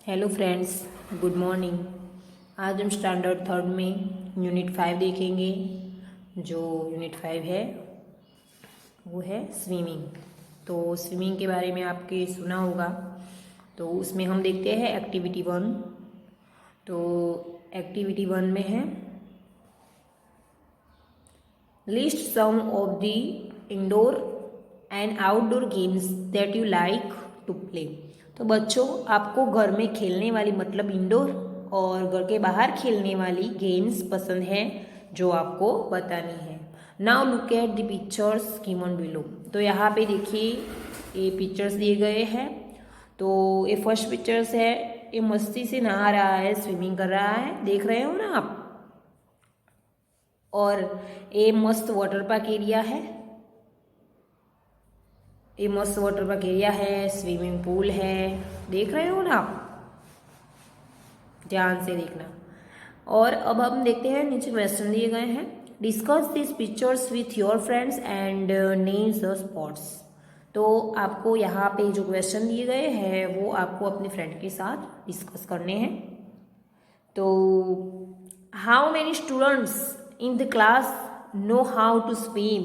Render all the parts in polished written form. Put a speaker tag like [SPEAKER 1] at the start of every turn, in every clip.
[SPEAKER 1] Hello friends, good morning. आज हम standard third में यूनिट 5 देखेंगे। जो यूनिट 5 है वो है स्विमिंग। तो स्विमिंग के बारे में आपके सुना होगा। तो उसमें हम देखते हैं एक्टिविटी 1। तो एक्टिविटी 1 में है list some of the indoor and outdoor games that you like to play. तो बच्चों, आपको घर में खेलने वाली मतलब इंडोर और घर के बाहर खेलने वाली गेम्स पसंद है जो आपको बतानी है। Now look at the pictures given below. तो यहाँ पे देखिए ये पिक्चर्स दिए गए हैं। तो ये फर्स्ट पिक्चर्स है, ये मस्ती से नहा रहा है, स्विमिंग कर रहा है, देख रहे हो ना आप। और ये मस्त वाटर पार्क एरिया है, ये मस्त वाटर पार्क एरिया है, स्विमिंग पूल है, देख रहे हो ना आप, ध्यान से देखना। और अब हम देखते हैं नीचे क्वेश्चन दिए गए हैं। Discuss this pictures with your friends and names the spots. तो आपको यहाँ पे जो क्वेश्चन दिए गए हैं वो आपको अपने फ्रेंड के साथ डिस्कस करने हैं। तो how many students in the class know how to swim.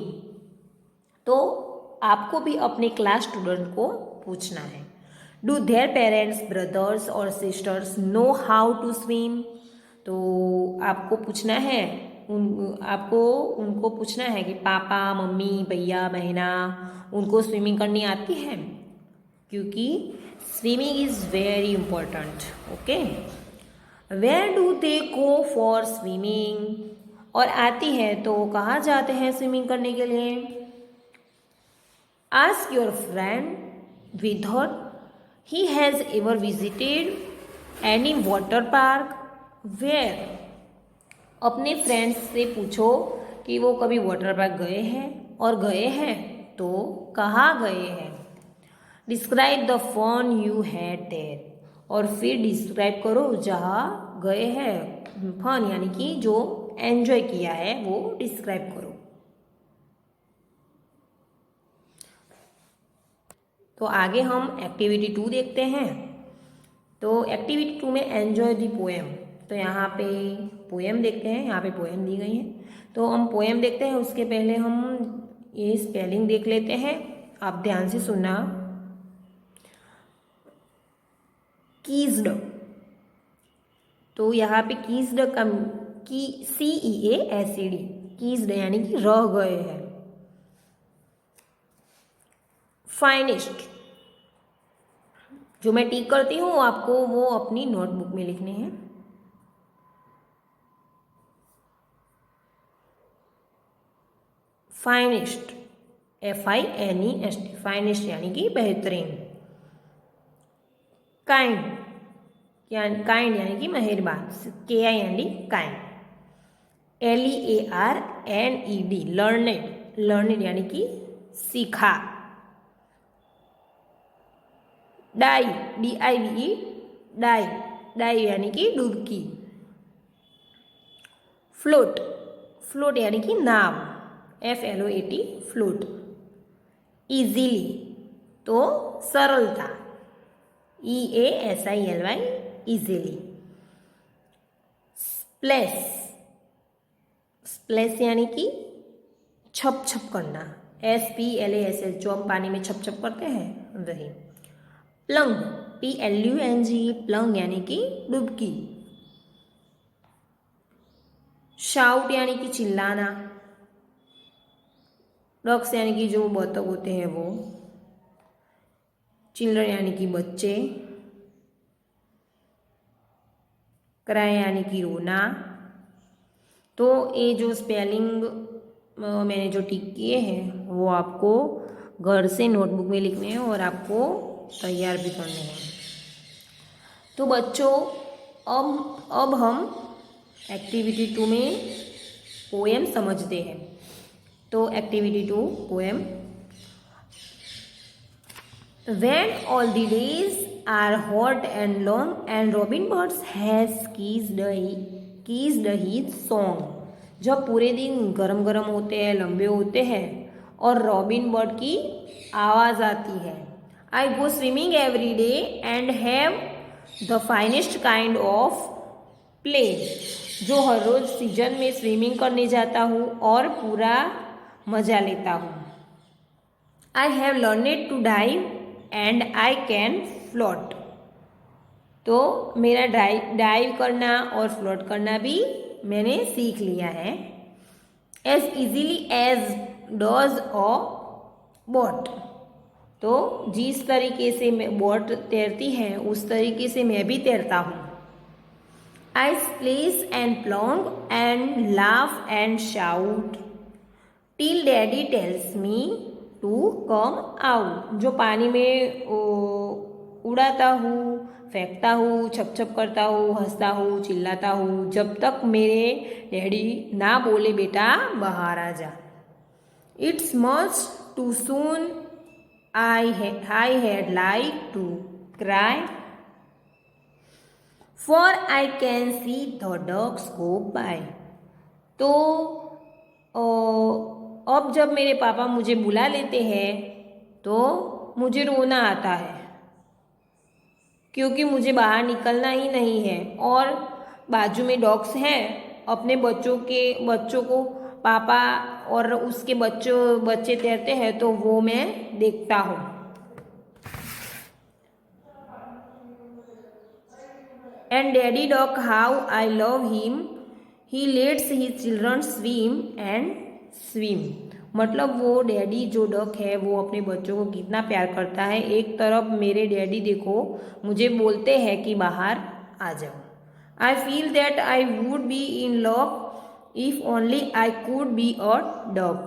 [SPEAKER 1] तो आपको भी अपने क्लास स्टूडेंट को पूछना है। डू देयर पेरेंट्स, ब्रदर्स और sisters know how to swim. तो आपको पूछना है, आपको उनको पूछना है कि पापा, मम्मी, भैया, बहना, उनको स्विमिंग करनी आती है, क्योंकि swimming is very important. Okay, where do they go for swimming. और आती है तो कहाँ जाते हैं स्विमिंग करने के लिए। Ask your friend whether he has ever visited any water park where। अपने फ्रेंड्स से पूछो कि वो कभी वाटर पार्क गए हैं, और गए हैं तो कहाँ गए हैं। Describe the fun you had there. और फिर डिस्क्राइब करो जहाँ गए हैं, फन यानी कि जो एंजॉय किया है वो डिस्क्राइब करो। तो आगे हम एक्टिविटी 2 देखते हैं। तो एक्टिविटी 2 में एन्जॉय दी पोएम। तो यहाँ पे पोएम देखते हैं, यहाँ पे पोएम दी गई है। तो हम पोएम देखते हैं, उसके पहले हम ये स्पेलिंग देख लेते हैं। आप ध्यान से सुनना। कीज्ड। तो यहाँ पे कीज्ड का CEASED, कीज्ड यानी कि रह गए हैं। फाइनिस्ट, जो मैं टिक करती हूँ आपको वो अपनी नोटबुक में लिखने हैं। फाइनिस्ट, FINEST, फाइनिस्ट यानी कि बेहतरीन। काइंड, काइंड यानी कि मेहरबान, KI यानी काइंड। LEARNED, लर्नेड, लर्नेड यानी कि सीखा। डाई, DIVE, डाई, डाई यानी कि डुबकी। फ्लोट, फ्लोट यानी कि नाव, FLOAT, फ्लोट। इजीली, तो सरलता, EASILY, इजीली। स्प्लैश, स्प्लैश यानी कि छप छप करना, SPLASH, जो हम पानी में छप छप करते हैं वही। प्लंग, PLUNG, प्लंग यानी कि डुबकी। शाउट यानी कि चिल्लाना। डक्स यानी कि जो बतख होते हैं वो। चिल्ड्रन यानी कि बच्चे। क्राई यानी कि रोना। तो ये जो स्पेलिंग मैंने जो टिक किए हैं वो आपको घर से नोटबुक में लिखने हैं और आपको तैयार भी करने हैं। तो बच्चों, अब हम एक्टिविटी 2 में पोएम समझते हैं। तो activity 2 poem. When all the days are hot and long and Robin Bird has kissed his song। जब पूरे दिन गरम गरम होते हैं, लंबे होते हैं और रॉबिन बर्ड की आवाज़ आती है। I go swimming every day and have the finest kind of play, जो हर रोज सीजन में स्विमिंग करने जाता हूँ और पूरा मजा लेता हूँ। I have learned to dive and I can float, तो मेरा डाइव करना और फ्लोट करना भी मैंने सीख लिया है। As easily as does a boat, तो जिस तरीके से मैं बोट तैरती है उस तरीके से मैं भी तैरता हूँ। I splash and plunge and laugh and shout till daddy tells me to come out, जो पानी में उड़ाता हूँ, फेंकता हूँ, छप छप करता हूँ, हंसता हूँ, चिल्लाता हूँ, जब तक मेरे डैडी ना बोले बेटा बाहर आ जा। It's much too soon I had like to cry, for I can see the dogs go by, तो अब जब मेरे पापा मुझे बुला लेते हैं तो मुझे रोना आता है, क्योंकि मुझे बाहर निकलना ही नहीं है और बाजू में डॉग्स हैं। अपने बच्चों को पापा और उसके बच्चे तैरते हैं तो वो मैं देखता हूँ। And daddy dog how I love him, he let's his children swim and swim, मतलब वो डैडी जो डॉग है वो अपने बच्चों को कितना प्यार करता है। एक तरफ मेरे डैडी देखो मुझे बोलते हैं कि बाहर आ जाओ। I feel that I would be in love if only I could be a dog,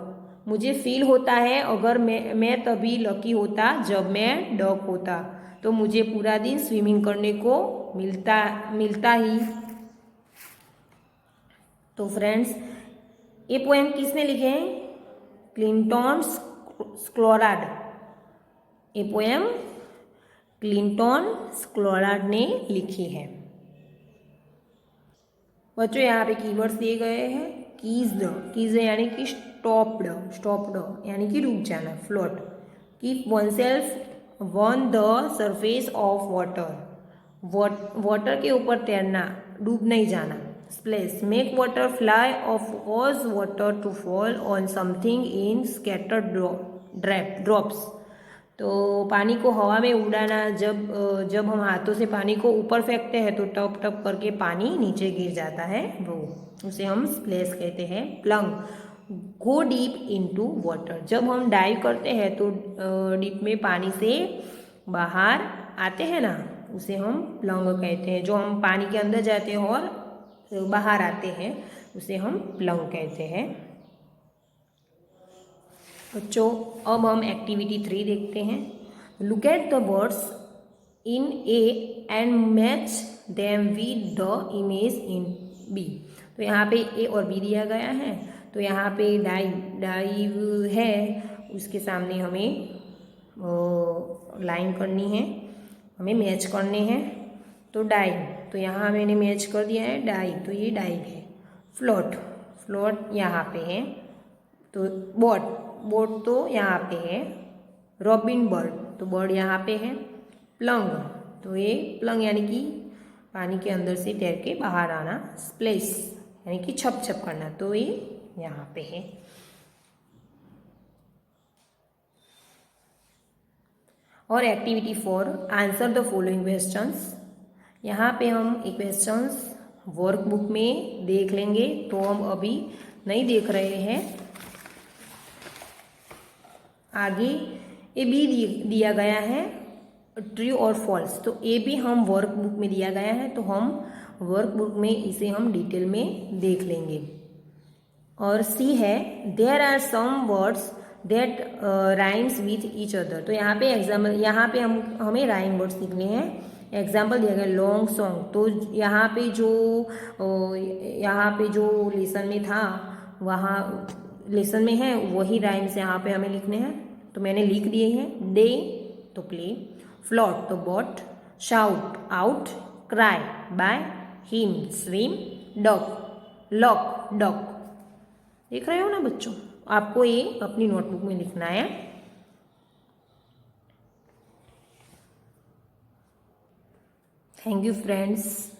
[SPEAKER 1] मुझे फील होता है अगर मैं तभी लकी होता जब मैं डॉग होता, तो मुझे पूरा दिन स्विमिंग करने को मिलता ही। तो फ्रेंड्स, ये पोएम किसने लिखे हैं? क्लिंटन स्क्लोराड। ये पोएम क्लिंटन स्क्लोराड ने लिखी है। बच्चों यहाँ पे कीवर्ड्स दिए गए हैं। कीज यानी कि स्टॉप्ड यानी कि रुक जाना, float. Keep oneself on the surface of water के ऊपर तैरना, डूब नहीं जाना। स्प्लैश, मेक वाटर फ्लाई और cause water to fall on something in scattered drops, तो पानी को हवा में उड़ाना, जब हम हाथों से पानी को ऊपर फेंकते हैं तो टप टप करके पानी नीचे गिर जाता है, वो उसे हम स्प्लैश कहते हैं। Plunge, go deep into water, जब हम डाइव करते हैं तो डीप में पानी से बाहर आते हैं ना, उसे हम प्लंग कहते हैं। जो हम पानी के अंदर जाते हैं और बाहर आते हैं उसे हम प्लंग कहते हैं। बच्चों, अब हम एक्टिविटी 3 देखते हैं। Look at the words in A and match them with the image in B, तो यहाँ पे ए और बी दिया गया है। तो यहाँ पे डाइव है, उसके सामने हमें लाइन करनी है, हमें मैच करने हैं। तो डाइव, तो यहाँ मैंने मैच कर दिया है डाइव, तो ये डाइव है। फ्लोट यहाँ पे है, तो बोट तो यहाँ पे है। रॉबिन बर्ड, तो बर्ड यहाँ पे है। प्लंग, तो ये प्लंग यानी कि पानी के अंदर से तैर के बाहर आना। स्प्लैश यानी कि छप छप करना, तो ये यहाँ पे है। और activity 4, answer the following questions. यहाँ पे हम एक क्वेश्चंस वर्कबुक में देख लेंगे, तो हम अभी नहीं देख रहे हैं। आगे ए बी दिया गया है, ट्रू और फॉल्स, तो ए भी हम वर्कबुक में दिया गया है, तो हम वर्कबुक में इसे हम डिटेल में देख लेंगे। और सी है, there are some words that rhymes with each other, तो यहाँ पे एग्जाम्पल, यहाँ पे हमें राइम वर्ड्स लिखने हैं। एग्जाम्पल दिया गया लॉन्ग सॉन्ग, तो यहाँ पे जो लेसन में था, वहाँ लेसन में है वही राइम्स यहाँ पे हमें लिखने हैं, तो मैंने लिख दिए हैं। डे तो प्ले, फ्लोट तो boat, shout out, cry by, him swim, lock dog. देख रहे हो ना बच्चों, आपको ये अपनी नोटबुक में लिखना है। Thank you friends.